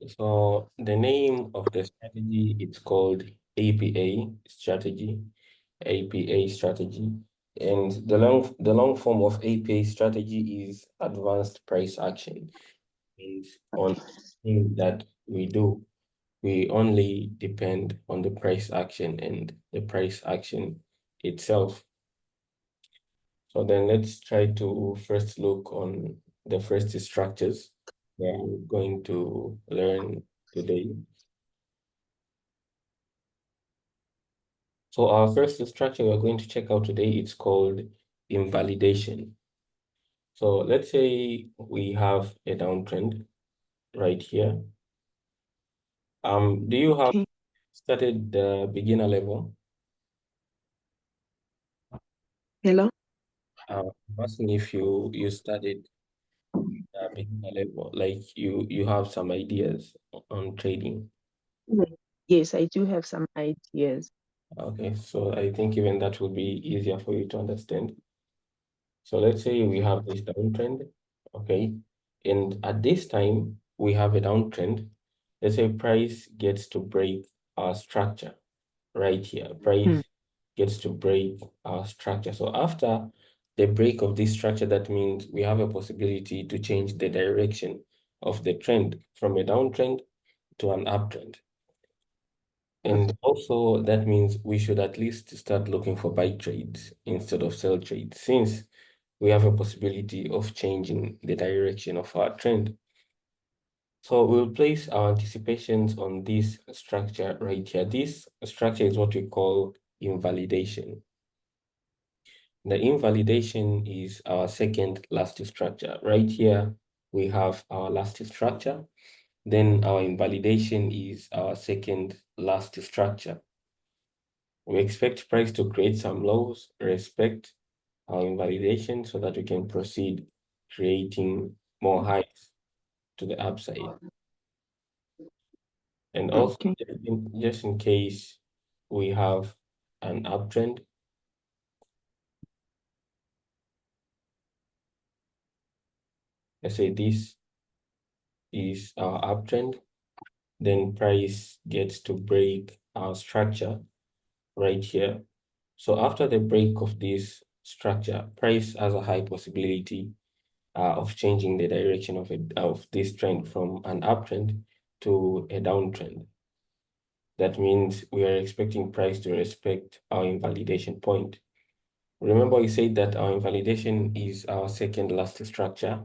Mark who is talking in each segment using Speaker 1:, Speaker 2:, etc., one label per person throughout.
Speaker 1: So the name of the strategy, it's called APA strategy, APA strategy. And the long form of APA strategy is advanced price action. Means on
Speaker 2: Okay.
Speaker 1: things that we do, we only depend on the price action and the price action itself. So then let's try to first look on the first structures we're going to learn today. So our first structure we're going to check out today, it's called invalidation. So let's say we have a downtrend right here. Do you have
Speaker 2: Okay.
Speaker 1: started the beginner level?
Speaker 2: Hello?
Speaker 1: I'm asking if you studied beginner level, like you have some ideas on trading.
Speaker 2: Mm. Yes, I do have some ideas.
Speaker 1: Okay, so I think even that will be easier for you to understand. So let's say we have this downtrend, okay, and at this time we have a downtrend. Let's say price gets to break our structure right here.
Speaker 2: Mm.
Speaker 1: Price gets to break our structure. So after the break of this structure, that means we have a possibility to change the direction of the trend from a downtrend to an uptrend. And also that means we should at least start looking for buy trades instead of sell trades, since we have a possibility of changing the direction of our trend. So we'll place our anticipations on this structure right here. This structure is what we call invalidation. The invalidation is our second last structure. Right here, we have our last structure. Then our invalidation is our second last structure. We expect price to create some lows, respect our invalidation so that we can proceed creating more highs to the upside. And also,
Speaker 2: Okay.
Speaker 1: just in case we have an uptrend, let's say this is our uptrend, then price gets to break our structure right here. So after the break of this structure, price has a high possibility of changing the direction of this trend from an uptrend to a downtrend. That means we are expecting price to respect our invalidation point. Remember, we said that our invalidation is our second last structure.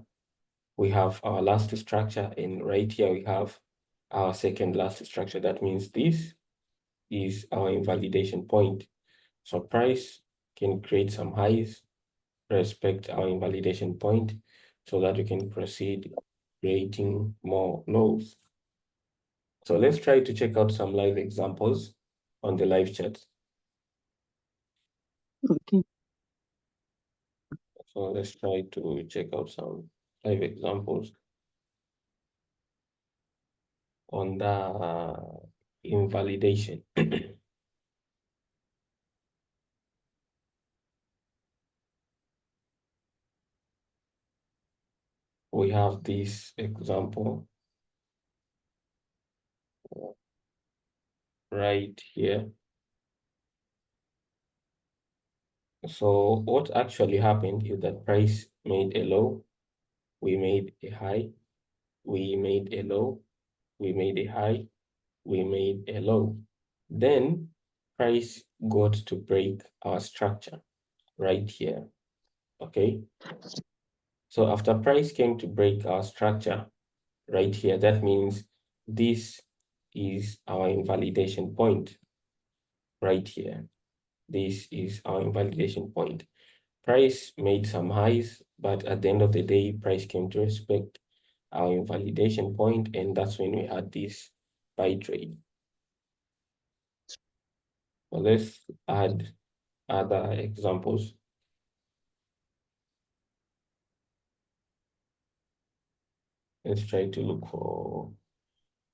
Speaker 1: We have our last structure, and right here we have our second last structure. That means this is our invalidation point. So price can create some highs, respect our invalidation point, so that we can proceed creating more lows. So let's try to check out some live examples on the live chat.
Speaker 2: Okay.
Speaker 1: So let's try to check out some live examples on the invalidation. We have this example right here. So what actually happened is that price made a low, we made a high, we made a low, we made a high, we made a low. Then price got to break our structure right here. Okay. So after price came to break our structure right here, that means this is our invalidation point right here. This is our invalidation point. Price made some highs, but at the end of the day, price came to respect our invalidation point, and that's when we had this buy trade. So let's add other examples. Let's try to look for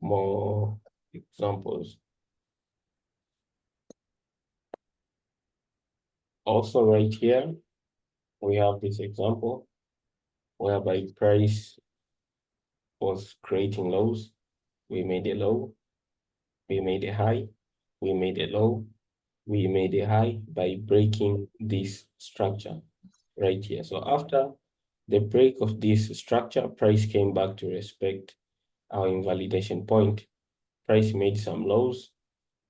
Speaker 1: more examples. Also, right here, we have this example whereby price was creating lows, we made a low, we made a high, we made a low, we made a high by breaking this structure right here. So after the break of this structure, price came back to respect our invalidation point. Price made some lows,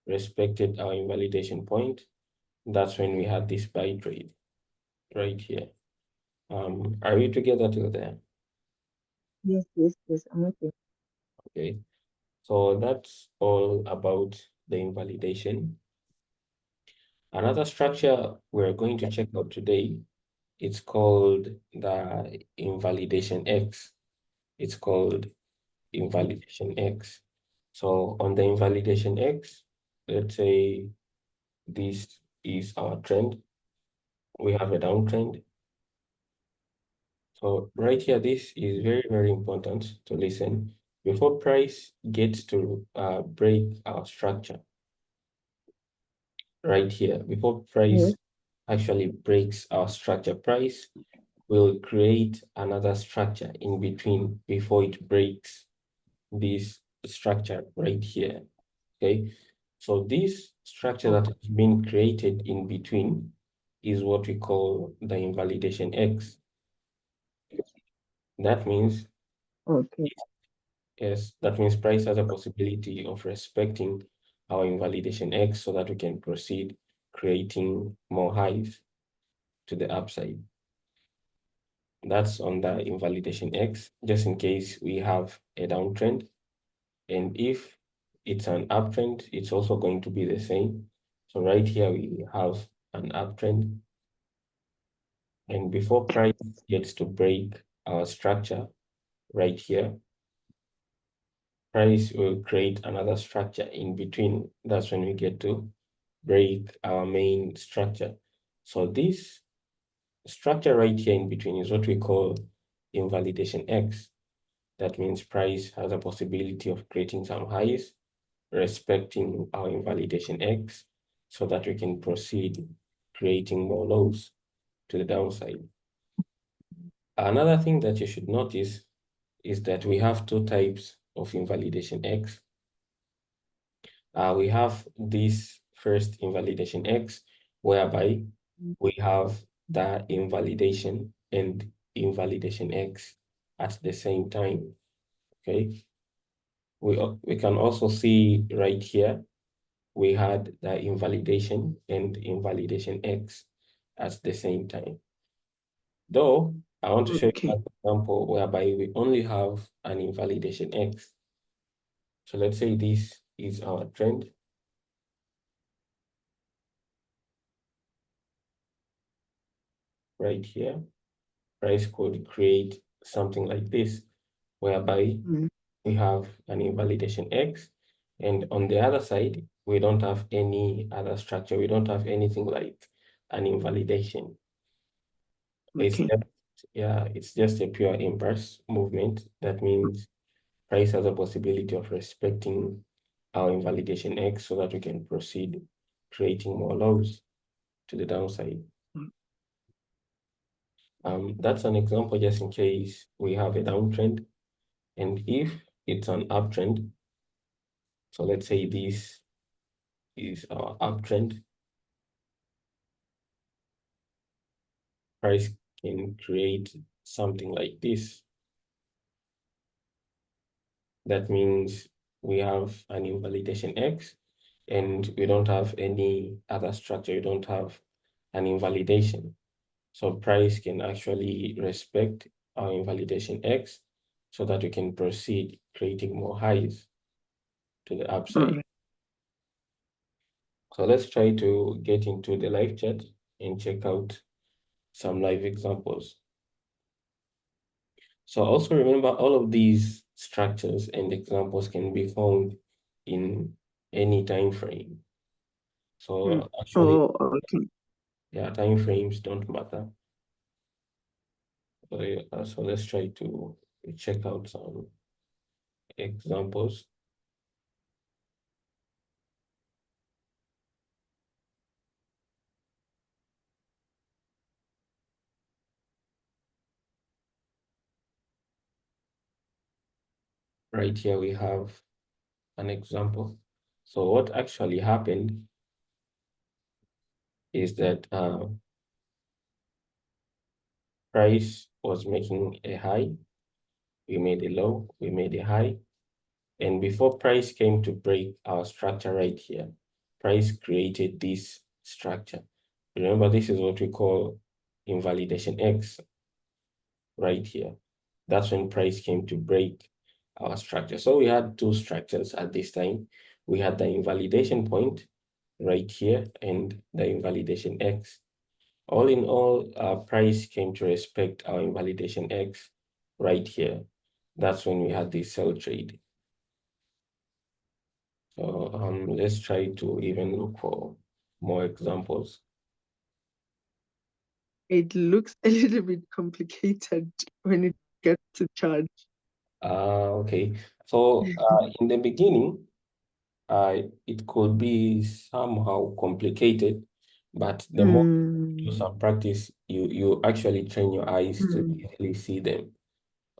Speaker 1: respected our invalidation point. That's when we had this buy trade right here. Are you together till there?
Speaker 2: Yes, yes, yes. I'm okay.
Speaker 1: Okay. So that's all about the invalidation. Another structure we're going to check out today, it's called the invalidation X. It's called invalidation X. So on the invalidation X, let's say this is our trend. We have a downtrend. So right here, this is very, very important to listen. Before price gets to break our structure, right here, before price
Speaker 2: Yes.
Speaker 1: actually breaks our structure, price will create another structure in between before it breaks this structure right here. Okay, so this structure
Speaker 2: Oh,
Speaker 1: that has been created in between is what we call the invalidation X. That means,
Speaker 2: okay.
Speaker 1: yes, that means price has a possibility of respecting our invalidation X so that we can proceed creating more highs to the upside. That's on the invalidation X, just in case we have a downtrend. And if it's an uptrend, it's also going to be the same. So right here, we have an uptrend. And before price gets to break our structure right here, price will create another structure in between. That's when we get to break our main structure. So this structure right here in between is what we call invalidation X. That means price has a possibility of creating some highs, respecting our invalidation X, so that we can proceed creating more lows to the downside. Another thing that you should notice is that we have two types of invalidation X. We have this first invalidation X, whereby we have the invalidation and invalidation X at the same time, okay? We can also see right here, we had the invalidation and invalidation X at the same time. Though, I want to show you
Speaker 2: Okay.
Speaker 1: an example whereby we only have an invalidation X. So let's say this is our trend. Right here, price could create something like this, whereby
Speaker 2: Mm,
Speaker 1: we have an invalidation X, and on the other side, we don't have any other structure. We don't have anything like an invalidation. It's
Speaker 2: okay.
Speaker 1: just, yeah, it's just a pure inverse movement. That means price has a possibility of respecting our invalidation X so that we can proceed creating more lows to the downside.
Speaker 2: Mm,
Speaker 1: That's an example just in case we have a downtrend. And if it's an uptrend, so let's say this is our uptrend, price can create something like this. That means we have an invalidation X and we don't have any other structure. We don't have an invalidation. So price can actually respect our invalidation X so that we can proceed creating more highs to the
Speaker 2: all
Speaker 1: upside.
Speaker 2: right.
Speaker 1: So let's try to get into the live chat and check out some live examples. So also remember all of these structures and examples can be found in any time frame.
Speaker 2: Mm.
Speaker 1: So actually,
Speaker 2: Oh, okay.
Speaker 1: yeah, time frames don't matter. So, so let's try to check out some examples. Right here we have an example. So what actually happened is that price was making a high, we made a low, we made a high, and before price came to break our structure right here, price created this structure. Remember, this is what we call invalidation X right here. That's when price came to break our structure. So we had two structures at this time. We had the invalidation point right here and the invalidation X. All in all, our price came to respect our invalidation X right here. That's when we had this sell trade. So let's try to even look for more examples.
Speaker 2: It looks a little bit complicated when it gets to charge.
Speaker 1: Okay. So in the beginning, it could be somehow complicated, but the more you do
Speaker 2: Mm,
Speaker 1: some practice, you actually train your eyes to
Speaker 2: mm,
Speaker 1: easily see them.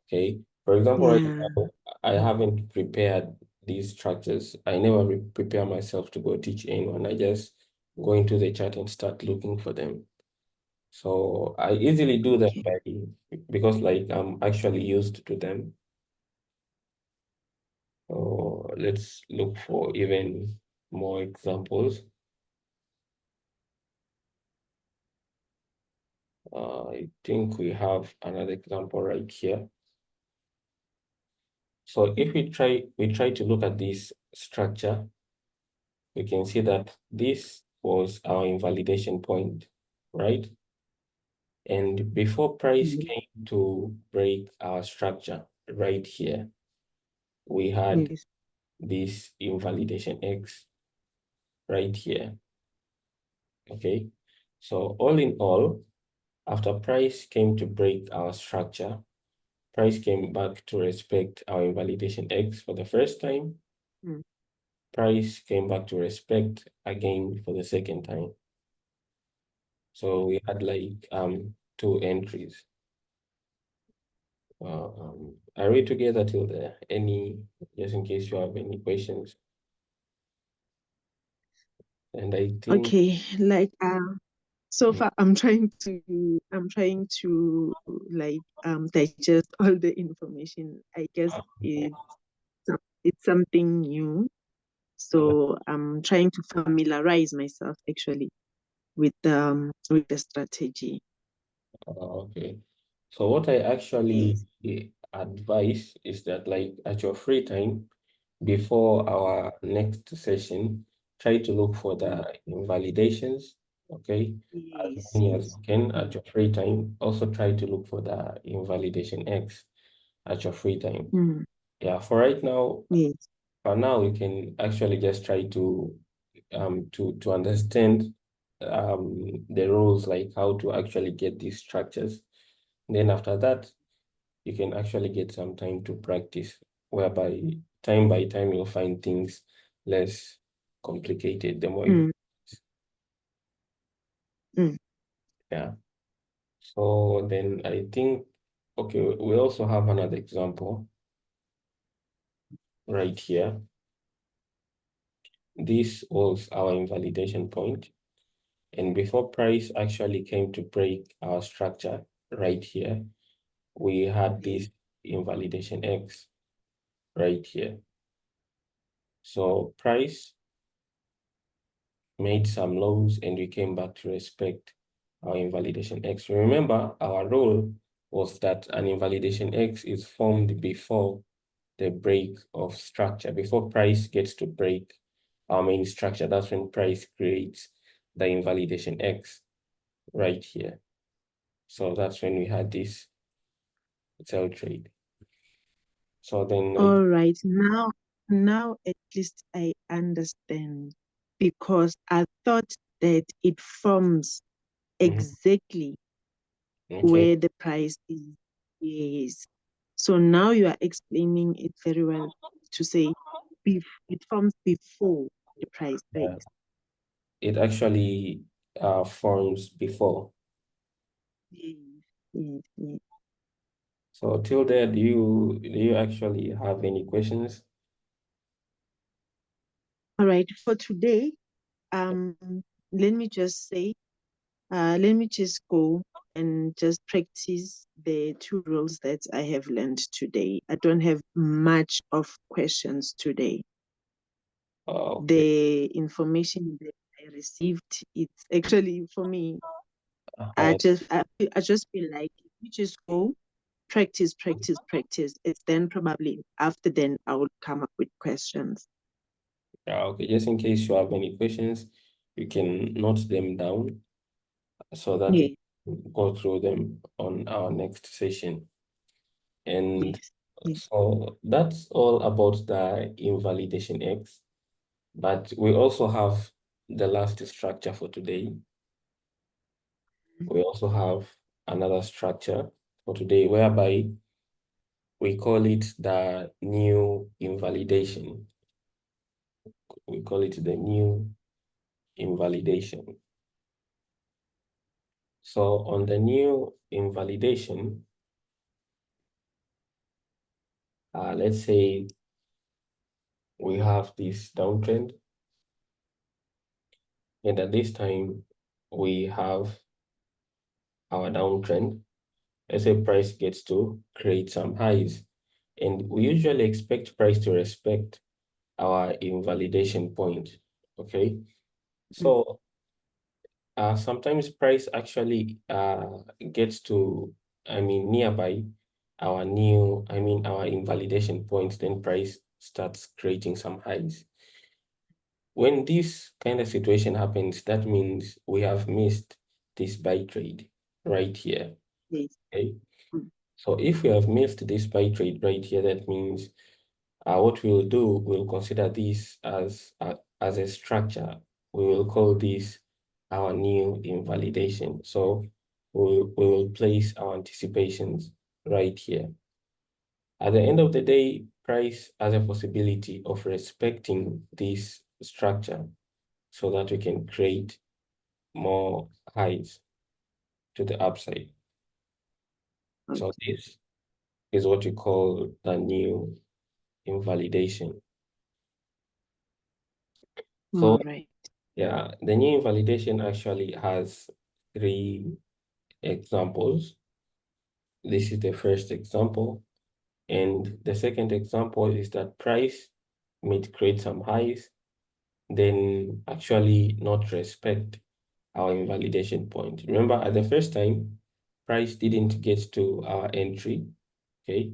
Speaker 1: Okay. For example, right
Speaker 2: yeah.
Speaker 1: now, I haven't prepared these structures. I never prepare myself to go teach anyone. I just go into the chat and start looking for them. So I easily do that
Speaker 2: Okay.
Speaker 1: because like I'm actually used to them. So let's look for even more examples. I think we have another example right here. So if we try to look at this structure, we can see that this was our invalidation point, right? And before price
Speaker 2: Mm,
Speaker 1: came to break our structure right here, we had
Speaker 2: yes.
Speaker 1: this invalidation X right here, okay? So all in all, after price came to break our structure, price came back to respect our invalidation X for the first time.
Speaker 2: Mm,
Speaker 1: Price came back to respect again for the second time. So we had like two entries. Are we together till there? Just in case you have any questions? And I think
Speaker 2: okay. So far I'm trying to like digest all the information. I guess it's something new. So I'm trying to familiarize myself actually with the strategy.
Speaker 1: okay. So what I actually
Speaker 2: Yes.
Speaker 1: advise is that like at your free time, before our next session, try to look for
Speaker 2: Mm,
Speaker 1: the invalidations, okay? As
Speaker 2: yes,
Speaker 1: many as
Speaker 2: yes.
Speaker 1: you can at
Speaker 2: Mm,
Speaker 1: your free time. Also try to look for the invalidation X at your free time.
Speaker 2: mm,
Speaker 1: Yeah, for right now,
Speaker 2: yes.
Speaker 1: for now, we can actually just try to understand the rules, like how to actually get these structures. Then after that, you can actually get some time to practice, whereby time by time you'll find things less complicated the more you
Speaker 2: Mm, mm.
Speaker 1: yeah. So then I think okay, we also have another example right here. This was our invalidation point. And before price actually came to break our structure right here, we had
Speaker 2: Yes.
Speaker 1: this invalidation X right here. So price made some lows and we came back to respect our invalidation X. Remember, our rule was that an invalidation X is formed before the break of structure. Before price gets to break our main structure, that's when price creates the invalidation X right here. So that's when we had this sell trade. So then
Speaker 2: All right. Now at least I understand because I thought that it forms
Speaker 1: mhm,
Speaker 2: exactly
Speaker 1: okay,
Speaker 2: where the price is. Yes. So now you are explaining it very well to say it forms before the price
Speaker 1: yeah,
Speaker 2: breaks.
Speaker 1: it actually forms before.
Speaker 2: Yes, yes, yes.
Speaker 1: So till there, do you actually have any questions?
Speaker 2: All right, for today, let me just say, let me just go and just practice the two rules that I have learned today. I don't have much of questions today.
Speaker 1: Okay.
Speaker 2: The information that I received, it's actually for me,
Speaker 1: Uh,
Speaker 2: I just feel like if you just go practice, practice, practice, it's then probably after then I will come up with questions.
Speaker 1: okay. Just in case you have any questions, you can note them down so that we
Speaker 2: Yeah,
Speaker 1: can go through them on our next session. And
Speaker 2: yes, yeah.
Speaker 1: so that's all about the invalidation X. But we also have the last structure for today. We also have another structure for today whereby we call it the new invalidation. We call it the new invalidation. So on the new invalidation, let's say we have this downtrend, and at this time we have our downtrend. Let's say price gets to create some highs, and we usually expect price to respect our invalidation point. Okay,
Speaker 2: Mm.
Speaker 1: so sometimes price actually gets to, nearby our invalidation point, then price starts creating some highs. When this kind of situation happens, that means we have missed this buy trade right here.
Speaker 2: Yes.
Speaker 1: Okay.
Speaker 2: Mm.
Speaker 1: So if we have missed this buy trade right here, that means what we'll do, we'll consider this as a structure. We will call this our new invalidation. So we will place our anticipations right here. At the end of the day, price has a possibility of respecting this structure so that we can create more highs to the upside. So
Speaker 2: Okay.
Speaker 1: this is what we call the new invalidation. So
Speaker 2: All right.
Speaker 1: yeah, the new invalidation actually has three examples. This is the first example. And the second example is that price may create some highs, then actually not respect our invalidation point. Remember, at the first time, price didn't get to our entry, okay?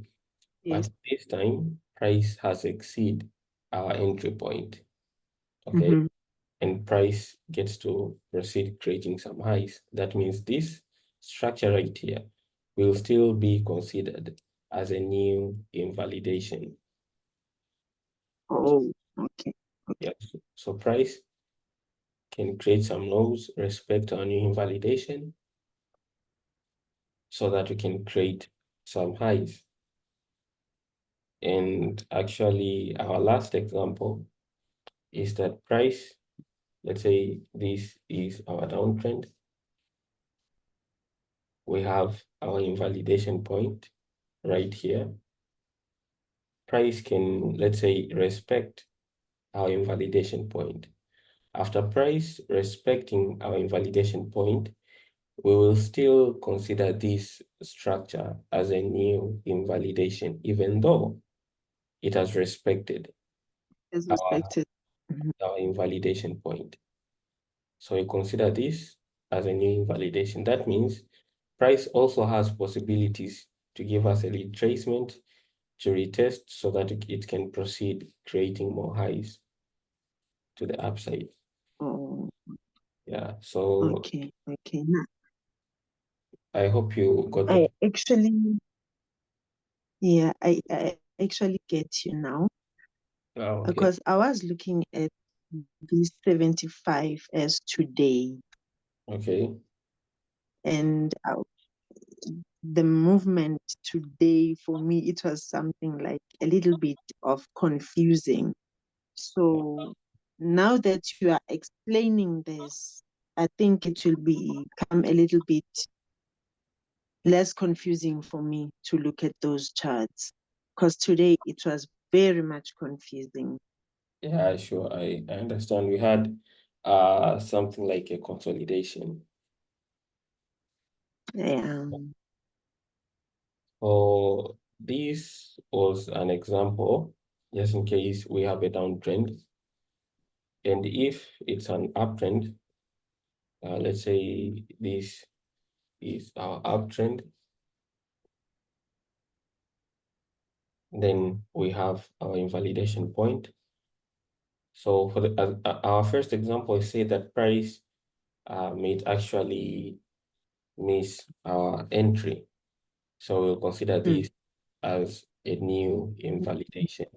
Speaker 2: Yes.
Speaker 1: But this time, price has exceed our entry point, okay?
Speaker 2: Mm-hmm.
Speaker 1: And price gets to proceed creating some highs. That means this structure right here will still be considered as a new invalidation.
Speaker 2: Oh, okay. Okay.
Speaker 1: Yes. So price can create some lows respect to our new invalidation so that we can create some highs. And actually, our last example is that price, let's say this is our downtrend. We have our invalidation point right here. Price can, let's say, respect our invalidation point. After price respecting our invalidation point, we will still consider this structure as a new invalidation, even though it has respected
Speaker 2: As
Speaker 1: our,
Speaker 2: respected. Mhm.
Speaker 1: our invalidation point. So we consider this as a new invalidation. That means price also has possibilities to give us a retracement to retest so that it can proceed creating more highs to the upside.
Speaker 2: Oh,
Speaker 1: Yeah, so
Speaker 2: okay. Okay. Now,
Speaker 1: I hope you got the.
Speaker 2: I actually, yeah, I actually get you now
Speaker 1: Oh, okay.
Speaker 2: because I was looking at this 75 as today,
Speaker 1: Okay.
Speaker 2: and the movement today for me, it was something like a little bit of confusing. So now that you are explaining this, I think it will become a little bit less confusing for me to look at those charts because today it was very much confusing.
Speaker 1: Yeah, sure. I understand. We had something like a consolidation.
Speaker 2: Yeah.
Speaker 1: So this was an example, just in case we have a downtrend. And if it's an uptrend, let's say this is our uptrend, then we have our invalidation point. So for our first example, say that price may actually miss our entry. So we'll consider
Speaker 2: Mm.
Speaker 1: this as a new invalidation.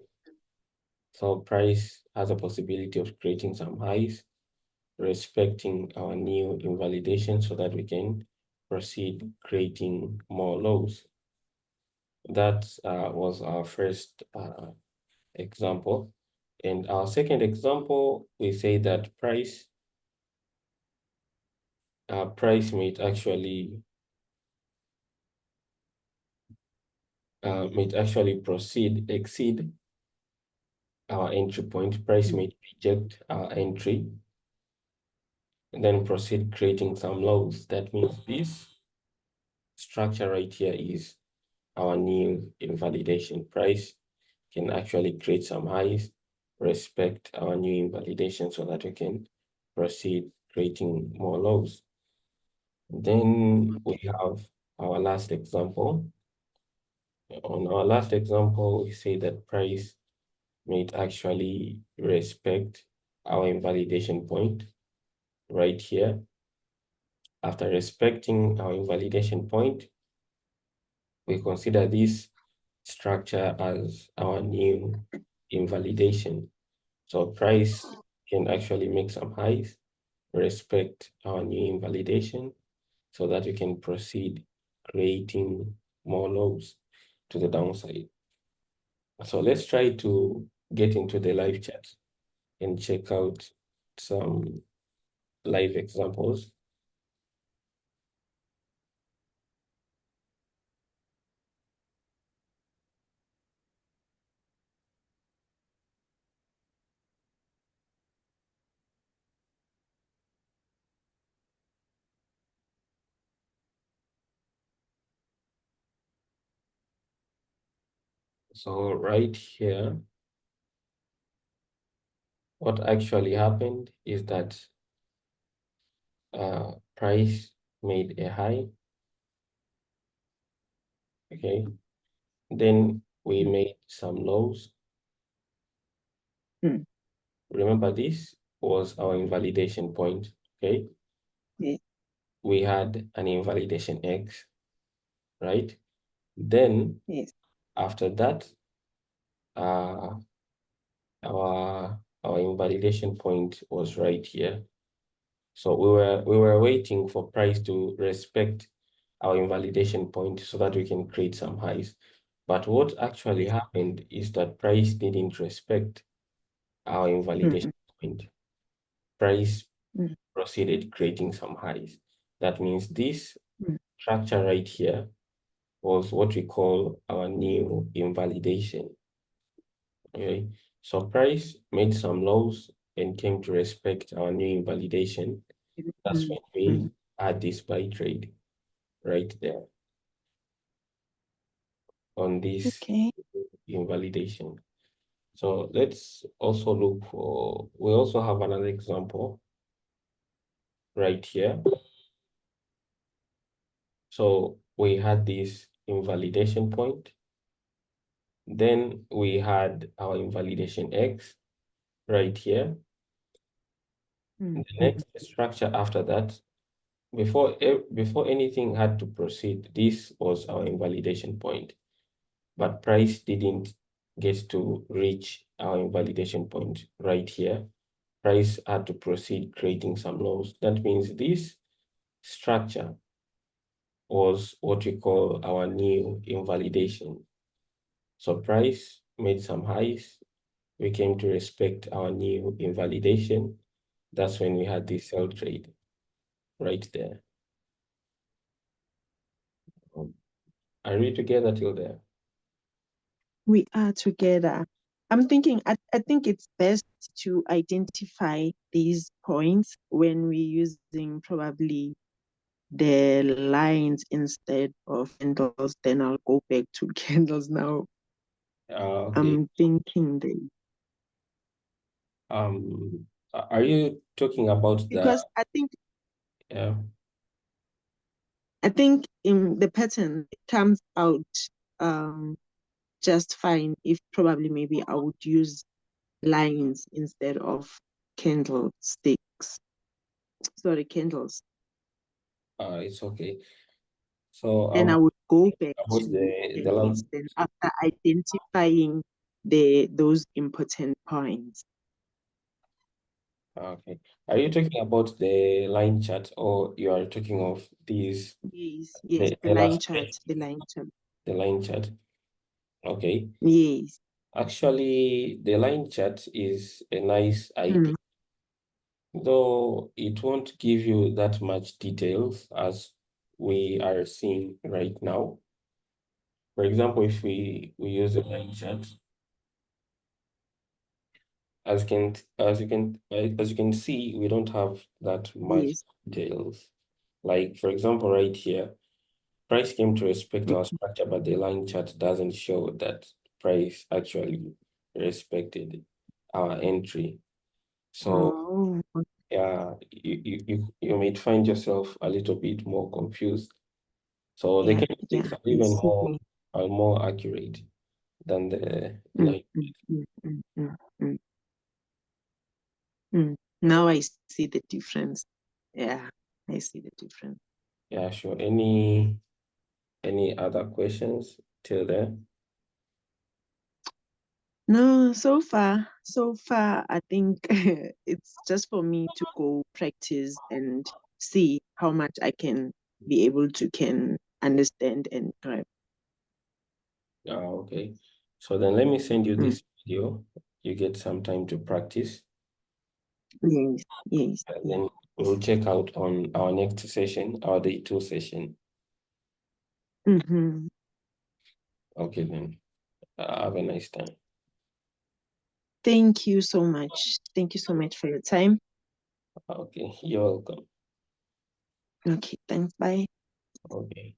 Speaker 1: So price has a possibility of creating some highs, respecting our new invalidation so that we can proceed creating more lows. That was our first example. And our second example, we say that price might actually exceed our entry point. Price
Speaker 2: Mm.
Speaker 1: may reject our entry and then proceed creating some lows. That means this structure right here is our new invalidation. Price can actually create some highs, respect our new invalidation so that we can proceed creating more lows. Then we have our last example. On our last example, we say that price may actually respect our invalidation point right here. After respecting our invalidation point, we consider this structure as our new invalidation. So price can actually make some highs, respect our new invalidation so that we can proceed creating more lows to the downside. So let's try to get into the live chat and check out some live examples. So right here, what actually happened is that price made a high, okay? Then we made some lows.
Speaker 2: Mm.
Speaker 1: Remember, this was our invalidation point, okay?
Speaker 2: Yeah.
Speaker 1: We had an invalidation X, right? Then
Speaker 2: Yes.
Speaker 1: after that, uh, our invalidation point was right here. So we were waiting for price to respect our invalidation point so that we can create some highs. But what actually
Speaker 2: Yes.
Speaker 1: happened is that price didn't respect our
Speaker 2: Mm.
Speaker 1: invalidation point. Price
Speaker 2: Mm.
Speaker 1: proceeded creating some highs. That means this
Speaker 2: Mm.
Speaker 1: structure right here was what we call our new invalidation. Okay, so price made some lows and came to respect our new invalidation. That's
Speaker 2: Mm.
Speaker 1: when we
Speaker 2: Mm.
Speaker 1: add this buy trade right there on this
Speaker 2: Okay.
Speaker 1: invalidation. So let's also look for, we also have another example right here. So we had this invalidation point. Then we had our invalidation X right here.
Speaker 2: Mm.
Speaker 1: The next structure after that, before anything had to proceed, this was our invalidation point. But price didn't get to reach our invalidation point right here. Price had to proceed creating some lows. That means this structure was what we call our new invalidation. So price made some highs. We came to respect our new invalidation. That's when we had this sell trade right there. Are we together till there?
Speaker 2: We are together. I'm thinking, I think it's best to identify these points when we're using probably the lines instead of candles. Then I'll go back to candles now.
Speaker 1: Okay.
Speaker 2: I'm thinking that
Speaker 1: Are you talking about the,
Speaker 2: because
Speaker 1: yeah,
Speaker 2: I think in the pattern it comes out um just fine if probably maybe I would use lines instead of candlesticks. Sorry, candles.
Speaker 1: it's okay. So,
Speaker 2: Then I would go back
Speaker 1: about
Speaker 2: to
Speaker 1: the
Speaker 2: candles.
Speaker 1: line,
Speaker 2: Then after identifying those important points.
Speaker 1: okay. Are you talking about the line chart, or you are talking of these,
Speaker 2: Yes, yes, the
Speaker 1: the
Speaker 2: line
Speaker 1: last
Speaker 2: chart,
Speaker 1: page,
Speaker 2: the line chart.
Speaker 1: the line chart? Okay.
Speaker 2: Yes.
Speaker 1: Actually, the line chart is a nice idea,
Speaker 2: Mm,
Speaker 1: though it won't give you that much details as we are seeing right now. For example, if we use a line chart, as you can see, we don't have that much
Speaker 2: yes.
Speaker 1: details. Like for example, right here, price came to respect
Speaker 2: Mm.
Speaker 1: our structure, but the line chart doesn't show that price actually respected our entry. So
Speaker 2: Oh,
Speaker 1: yeah, you may find yourself a little bit more confused. So the
Speaker 2: yeah, yeah,
Speaker 1: candlesticks are
Speaker 2: I
Speaker 1: even
Speaker 2: see.
Speaker 1: more accurate than the
Speaker 2: Mm,
Speaker 1: line.
Speaker 2: mm, mm, mm, mm, mm, mm. Now I see the difference. Yeah, I see the difference.
Speaker 1: Yeah, sure. Any other questions till then?
Speaker 2: No, so far, I think it's just for me to go practice and see how much I can be able to can understand and grab.
Speaker 1: Okay. So then let me send you
Speaker 2: Mm.
Speaker 1: this video. You get some time to practice,
Speaker 2: Yes, yes,
Speaker 1: and
Speaker 2: yes.
Speaker 1: then we'll check out on our next session, our day two session.
Speaker 2: Mm-hmm.
Speaker 1: Okay, then. Have a nice time.
Speaker 2: Thank you so much. Thank you so much for your time.
Speaker 1: Okay, you're welcome.
Speaker 2: Okay, thanks. Bye.
Speaker 1: Okay.